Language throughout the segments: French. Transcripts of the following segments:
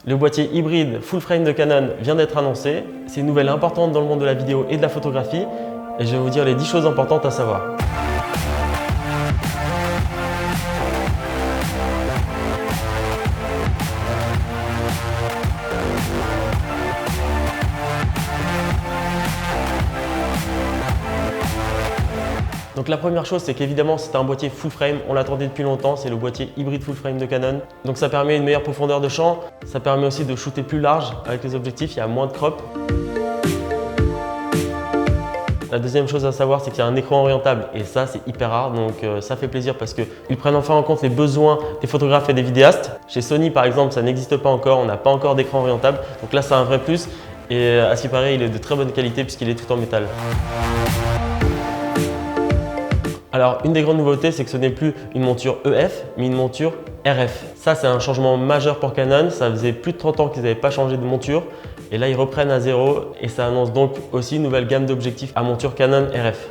Le boîtier hybride full frame de Canon vient d'être annoncé. C'est une nouvelle importante dans le monde de la vidéo et de la photographie. Et je vais vous dire les 10 choses importantes à savoir. Donc la première chose, c'est qu'évidemment c'est un boîtier full frame, on l'attendait depuis longtemps, c'est le boîtier hybride full frame de Canon. Donc ça permet une meilleure profondeur de champ, ça permet aussi de shooter plus large avec les objectifs, il y a moins de crop. La deuxième chose à savoir, c'est qu'il y a un écran orientable et ça c'est hyper rare, donc ça fait plaisir parce qu'ils prennent enfin en compte les besoins des photographes et des vidéastes. Chez Sony par exemple, ça n'existe pas encore, on n'a pas encore d'écran orientable, donc là c'est un vrai plus et à ce qui paraît il est de très bonne qualité puisqu'il est tout en métal. Alors, une des grandes nouveautés, c'est que ce n'est plus une monture EF, mais une monture RF. Ça, c'est un changement majeur pour Canon. Ça faisait plus de 30 ans qu'ils n'avaient pas changé de monture. Et là, ils reprennent à zéro et ça annonce donc aussi une nouvelle gamme d'objectifs à monture Canon RF.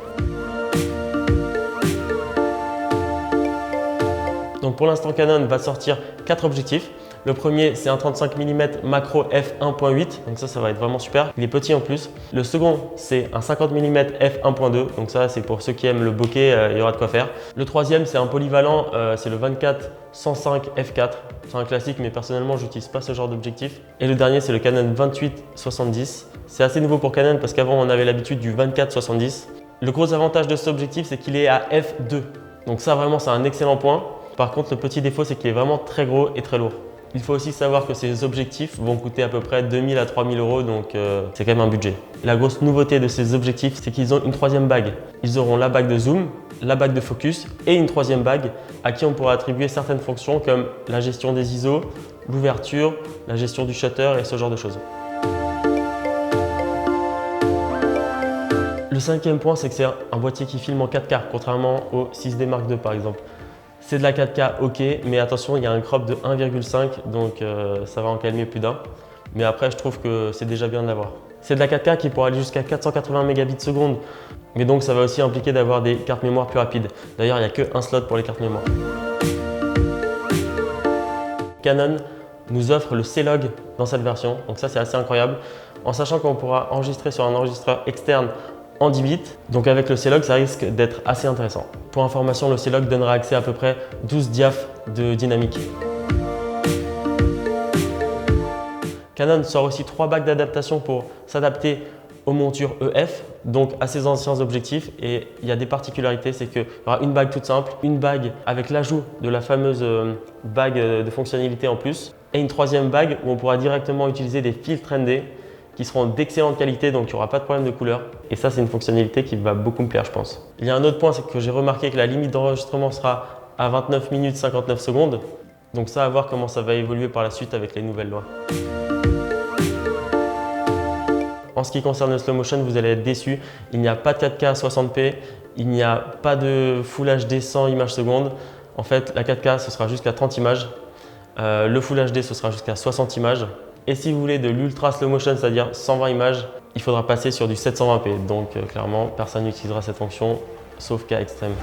Donc pour l'instant, Canon va sortir 4 objectifs. Le premier, c'est un 35 mm macro f1.8, donc ça va être vraiment super. Il est petit en plus. Le second, c'est un 50 mm f1.2, donc ça, c'est pour ceux qui aiment le bokeh, il y aura de quoi faire. Le troisième, c'est un polyvalent, c'est le 24-105 f4. C'est un classique, mais personnellement, je n'utilise pas ce genre d'objectif. Et le dernier, c'est le Canon 28-70. C'est assez nouveau pour Canon parce qu'avant, on avait l'habitude du 24-70. Le gros avantage de cet objectif, c'est qu'il est à f2. Donc ça, vraiment, c'est un excellent point. Par contre, le petit défaut, c'est qu'il est vraiment très gros et très lourd. Il faut aussi savoir que ces objectifs vont coûter à peu près 2000 à 3000 €, donc c'est quand même un budget. La grosse nouveauté de ces objectifs, c'est qu'ils ont une troisième bague. Ils auront la bague de zoom, la bague de focus et une troisième bague à qui on pourra attribuer certaines fonctions comme la gestion des ISO, l'ouverture, la gestion du shutter et ce genre de choses. Le cinquième point, c'est que c'est un boîtier qui filme en 4K, contrairement au 6D Mark II par exemple. C'est de la 4K, ok, mais attention, il y a un crop de 1,5, donc ça va en calmer plus d'un. Mais après, je trouve que c'est déjà bien de l'avoir. C'est de la 4K qui pourra aller jusqu'à 480 mégabits seconde, mais donc ça va aussi impliquer d'avoir des cartes mémoire plus rapides. D'ailleurs, il n'y a qu'un slot pour les cartes mémoire. Canon nous offre le C-Log dans cette version, donc ça c'est assez incroyable, en sachant qu'on pourra enregistrer sur un enregistreur externe en 10 bits, donc avec le C-Log, ça risque d'être assez intéressant. Pour information, le C-Log donnera accès à peu près 12 diaph de dynamique. Canon sort aussi 3 bagues d'adaptation pour s'adapter aux montures EF, donc à ses anciens objectifs, et il y a des particularités, c'est qu'il y aura une bague toute simple, une bague avec l'ajout de la fameuse bague de fonctionnalité en plus, et une troisième bague où on pourra directement utiliser des filtres ND qui seront d'excellente qualité, donc il n'y aura pas de problème de couleur. Et ça, c'est une fonctionnalité qui va beaucoup me plaire, je pense. Il y a un autre point, c'est que j'ai remarqué que la limite d'enregistrement sera à 29 minutes 59 secondes. Donc ça, à voir comment ça va évoluer par la suite avec les nouvelles lois. En ce qui concerne le slow motion, vous allez être déçus. Il n'y a pas de 4K à 60p, il n'y a pas de Full HD 100 images secondes. En fait, la 4K, ce sera jusqu'à 30 images. Le Full HD, ce sera jusqu'à 60 images. Et si vous voulez de l'ultra slow motion, c'est-à-dire 120 images, il faudra passer sur du 720p. Donc clairement, personne n'utilisera cette fonction, sauf cas extrême.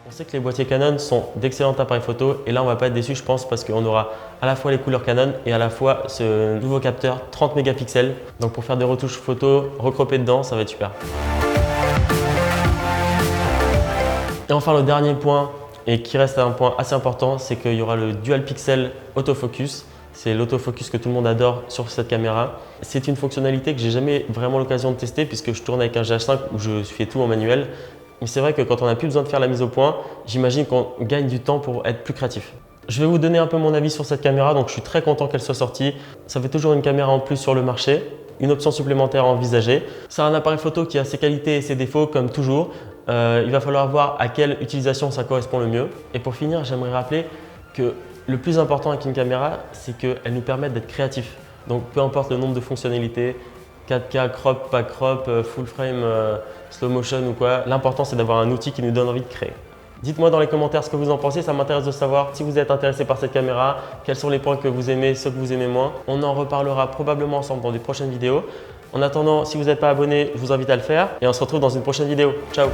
On sait que les boîtiers Canon sont d'excellents appareils photo et là on ne va pas être déçu, je pense, parce qu'on aura à la fois les couleurs Canon et à la fois ce nouveau capteur 30 mégapixels. Donc pour faire des retouches photo, recroper dedans, ça va être super. Et enfin le dernier point, et qui reste un point assez important, c'est qu'il y aura le Dual Pixel Autofocus. C'est l'autofocus que tout le monde adore sur cette caméra. C'est une fonctionnalité que j'ai jamais vraiment l'occasion de tester puisque je tourne avec un GH5 où je fais tout en manuel. Mais c'est vrai que quand on n'a plus besoin de faire la mise au point, j'imagine qu'on gagne du temps pour être plus créatif. Je vais vous donner un peu mon avis sur cette caméra, donc je suis très content qu'elle soit sortie. Ça fait toujours une caméra en plus sur le marché, une option supplémentaire à envisager. C'est un appareil photo qui a ses qualités et ses défauts comme toujours. Il va falloir voir à quelle utilisation ça correspond le mieux. Et pour finir, j'aimerais rappeler que le plus important avec une caméra, c'est qu'elle nous permet d'être créatif. Donc peu importe le nombre de fonctionnalités, 4K, crop, pas crop, full frame, slow motion ou quoi, l'important c'est d'avoir un outil qui nous donne envie de créer. Dites-moi dans les commentaires ce que vous en pensez, ça m'intéresse de savoir si vous êtes intéressé par cette caméra, quels sont les points que vous aimez, ceux que vous aimez moins. On en reparlera probablement ensemble dans des prochaines vidéos. En attendant, si vous n'êtes pas abonné, je vous invite à le faire et on se retrouve dans une prochaine vidéo. Ciao!